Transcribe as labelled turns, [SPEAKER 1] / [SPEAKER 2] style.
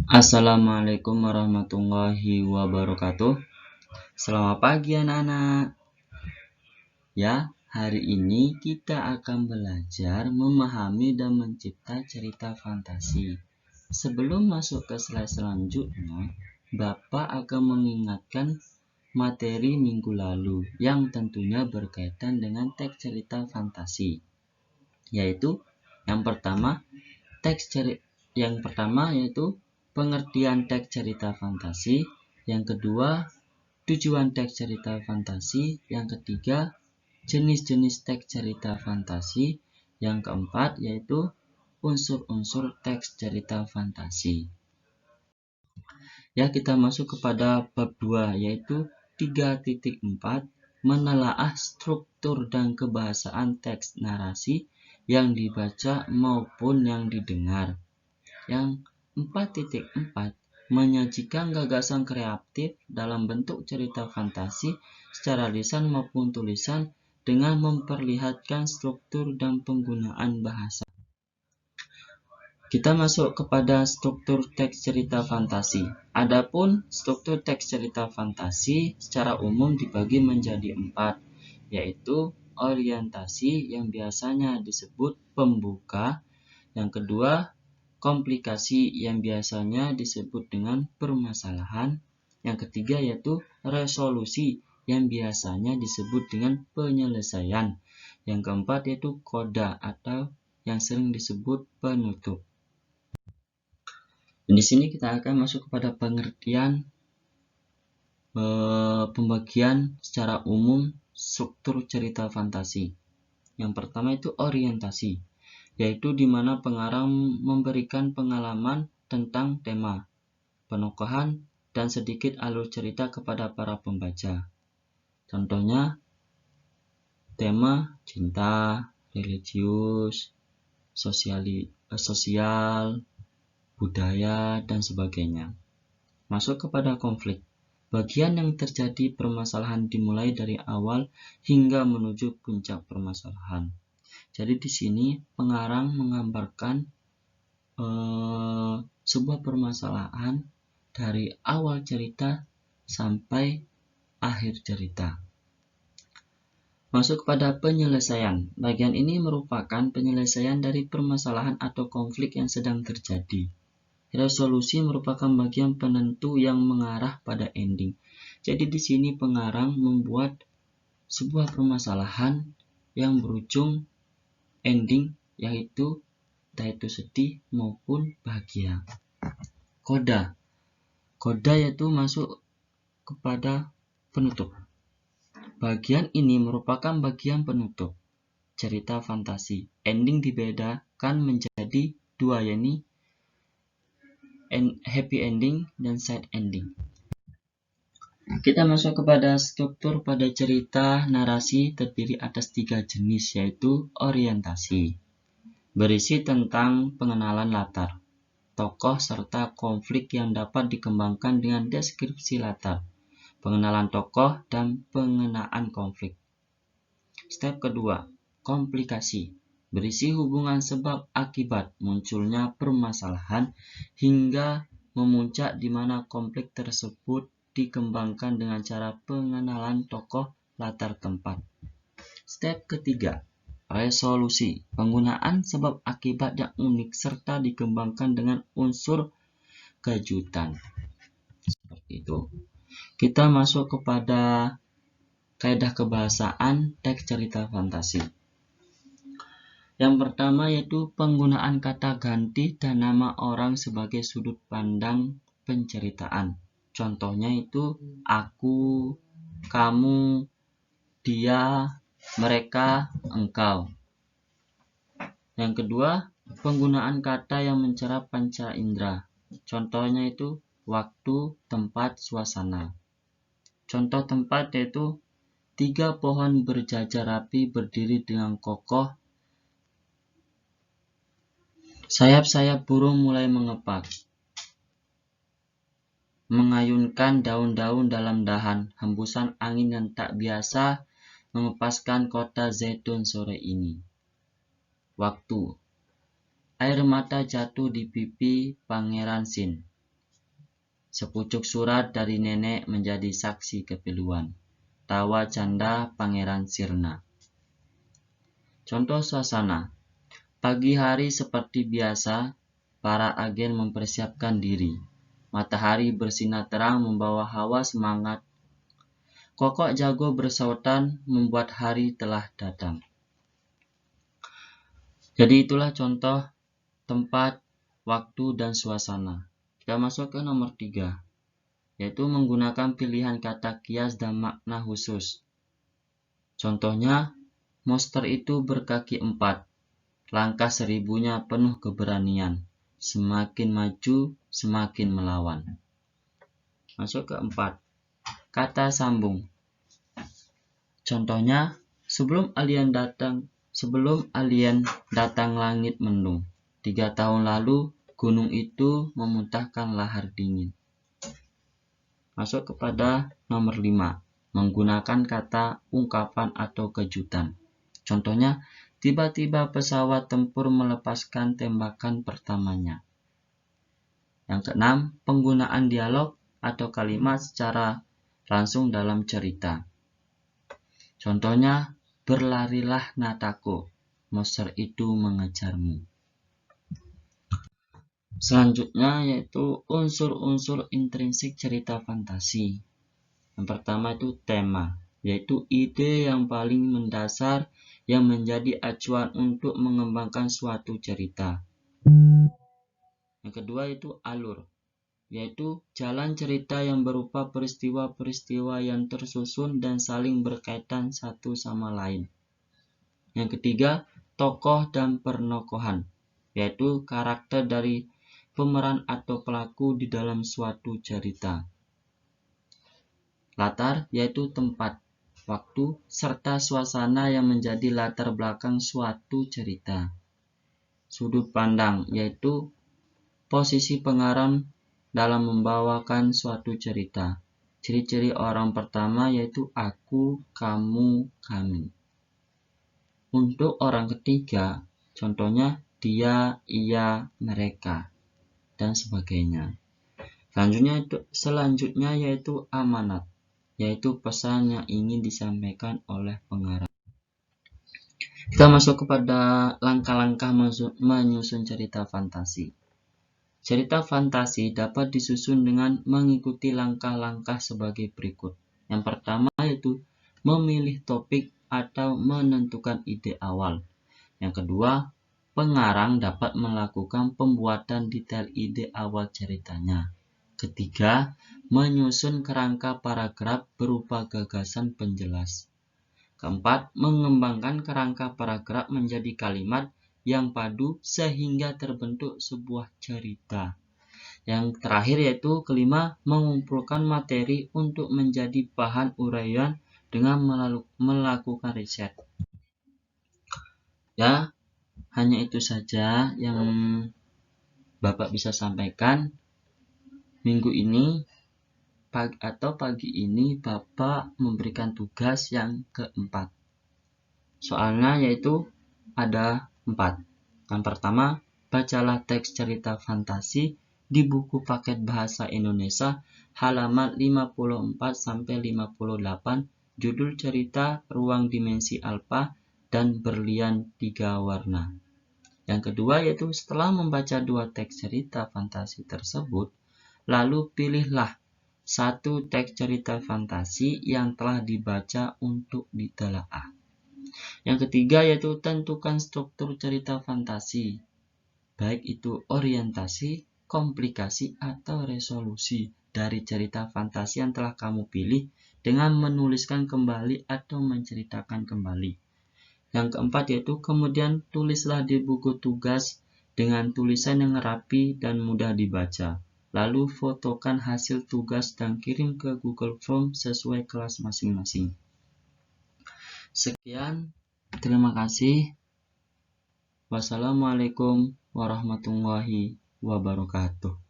[SPEAKER 1] Assalamualaikum warahmatullahi wabarakatuh. Selamat pagi anak-anak. Ya, hari ini kita akan belajar memahami dan mencipta cerita fantasi. Sebelum masuk ke slide selanjutnya, Bapak akan mengingatkan materi minggu lalu yang tentunya berkaitan dengan teks cerita fantasi. Yaitu yang pertama yaitu pengertian teks cerita fantasi, yang kedua tujuan teks cerita fantasi, yang ketiga jenis-jenis teks cerita fantasi, yang keempat yaitu unsur-unsur teks cerita fantasi. Ya, kita masuk kepada bab 2 yaitu 3.4 menelaah struktur dan kebahasaan teks narasi yang dibaca maupun yang didengar. Yang 4.4 menyajikan gagasan kreatif dalam bentuk cerita fantasi secara lisan maupun tulisan dengan memperlihatkan struktur dan penggunaan bahasa. Kita masuk kepada struktur teks cerita fantasi. Adapun struktur teks cerita fantasi secara umum dibagi menjadi 4, yaitu orientasi yang biasanya disebut pembuka, yang kedua komplikasi yang biasanya disebut dengan permasalahan, yang ketiga yaitu resolusi yang biasanya disebut dengan penyelesaian, yang keempat yaitu koda atau yang sering disebut penutup. Di sini kita akan masuk kepada pengertian pembagian secara umum struktur cerita fantasi. Yang pertama itu orientasi, yaitu di mana pengarang memberikan pengalaman tentang tema, penokohan, dan sedikit alur cerita kepada para pembaca. Contohnya, tema cinta, religius, sosial, budaya, dan sebagainya. Masuk kepada konflik. Bagian yang terjadi permasalahan dimulai dari awal hingga menuju puncak permasalahan. Jadi di sini pengarang menggambarkan sebuah permasalahan dari awal cerita sampai akhir cerita. Masuk pada penyelesaian. Bagian ini merupakan penyelesaian dari permasalahan atau konflik yang sedang terjadi. Resolusi merupakan bagian penentu yang mengarah pada ending. Jadi di sini pengarang membuat sebuah permasalahan yang berujung ending, yaitu entah itu sedih maupun bahagia. Koda yaitu masuk kepada penutup. Bagian ini merupakan bagian penutup cerita fantasi. Ending dibedakan menjadi dua, yakni happy ending dan sad ending. Kita masuk kepada struktur pada cerita narasi terdiri atas 3 jenis, yaitu orientasi, berisi tentang pengenalan latar, tokoh serta konflik yang dapat dikembangkan dengan deskripsi latar, pengenalan tokoh, dan pengenaan konflik. Step kedua, komplikasi, berisi hubungan sebab akibat munculnya permasalahan hingga memuncak di mana konflik tersebut dikembangkan dengan cara pengenalan tokoh, latar tempat. Step ketiga, resolusi, penggunaan sebab akibat yang unik serta dikembangkan dengan unsur kejutan. Seperti itu. Kita masuk kepada kaidah kebahasaan teks cerita fantasi. Yang pertama yaitu penggunaan kata ganti dan nama orang sebagai sudut pandang penceritaan. Contohnya itu aku, kamu, dia, mereka, engkau. Yang kedua, penggunaan kata yang mencerap panca indera. Contohnya itu waktu, tempat, suasana. Contoh tempat yaitu 3 pohon berjajar rapi berdiri dengan kokoh. Sayap-sayap burung mulai mengepak, mengayunkan daun-daun dalam dahan. Hembusan angin yang tak biasa mengepaskan kota Zaitun sore ini. Waktu. Air mata jatuh di pipi Pangeran Sin. Sepucuk surat dari nenek menjadi saksi kepiluan. Tawa canda Pangeran Sirna. Contoh suasana. Pagi hari seperti biasa, para agen mempersiapkan diri. Matahari bersinar terang membawa hawa semangat. Kokok jago bersautan membuat hari telah datang. Jadi itulah contoh tempat, waktu, dan suasana. Kita masuk ke nomor 3, yaitu menggunakan pilihan kata kias dan makna khusus. Contohnya, monster itu berkaki 4, langkah seribunya penuh keberanian, semakin maju, semakin melawan. Masuk ke 4, kata sambung. Contohnya, sebelum alien datang langit mendung. 3 tahun lalu, gunung itu memuntahkan lahar dingin. Masuk kepada nomor 5, menggunakan kata ungkapan atau kejutan. Contohnya, tiba-tiba pesawat tempur melepaskan tembakan pertamanya. Yang keenam, penggunaan dialog atau kalimat secara langsung dalam cerita. Contohnya, berlarilah Natako, monster itu mengejarmu. Selanjutnya yaitu unsur-unsur intrinsik cerita fantasi. Yang pertama itu tema, yaitu ide yang paling mendasar yang menjadi acuan untuk mengembangkan suatu cerita. Yang kedua itu alur, yaitu jalan cerita yang berupa peristiwa-peristiwa yang tersusun dan saling berkaitan satu sama lain. Yang ketiga, tokoh dan pernokohan, yaitu karakter dari pemeran atau pelaku di dalam suatu cerita. Latar, yaitu tempat, waktu, serta suasana yang menjadi latar belakang suatu cerita. Sudut pandang, yaitu posisi pengarang dalam membawakan suatu cerita. Ciri-ciri orang pertama yaitu aku, kamu, kami. Untuk orang ketiga, contohnya dia, ia, mereka, dan sebagainya. Selanjutnya yaitu amanat, yaitu pesan yang ingin disampaikan oleh pengarang. Kita masuk kepada langkah-langkah menyusun cerita fantasi. Cerita fantasi dapat disusun dengan mengikuti langkah-langkah sebagai berikut. Yang pertama yaitu memilih topik atau menentukan ide awal. Yang kedua, pengarang dapat melakukan pembuatan detail ide awal ceritanya. Ketiga, menyusun kerangka paragraf berupa gagasan penjelas. Keempat, mengembangkan kerangka paragraf menjadi kalimat yang padu sehingga terbentuk sebuah cerita. Yang terakhir yaitu kelima, mengumpulkan materi untuk menjadi bahan uraian dengan melakukan riset. Ya, hanya itu saja yang Bapak bisa sampaikan minggu ini pagi ini. Bapak memberikan tugas yang keempat. Soalnya yaitu ada 4. Yang pertama, bacalah teks cerita fantasi di buku paket bahasa Indonesia halaman 54-58, judul cerita Ruang Dimensi Alpha dan Berlian 3 warna. Yang kedua yaitu setelah membaca 2 teks cerita fantasi tersebut, lalu pilihlah 1 teks cerita fantasi yang telah dibaca untuk ditelaah. Yang ketiga yaitu tentukan struktur cerita fantasi, baik itu orientasi, komplikasi, atau resolusi dari cerita fantasi yang telah kamu pilih dengan menuliskan kembali atau menceritakan kembali. Yang keempat yaitu kemudian tulislah di buku tugas dengan tulisan yang rapi dan mudah dibaca. Lalu fotokan hasil tugas dan kirim ke Google Form sesuai kelas masing-masing. Sekian, terima kasih. Wassalamualaikum warahmatullahi wabarakatuh.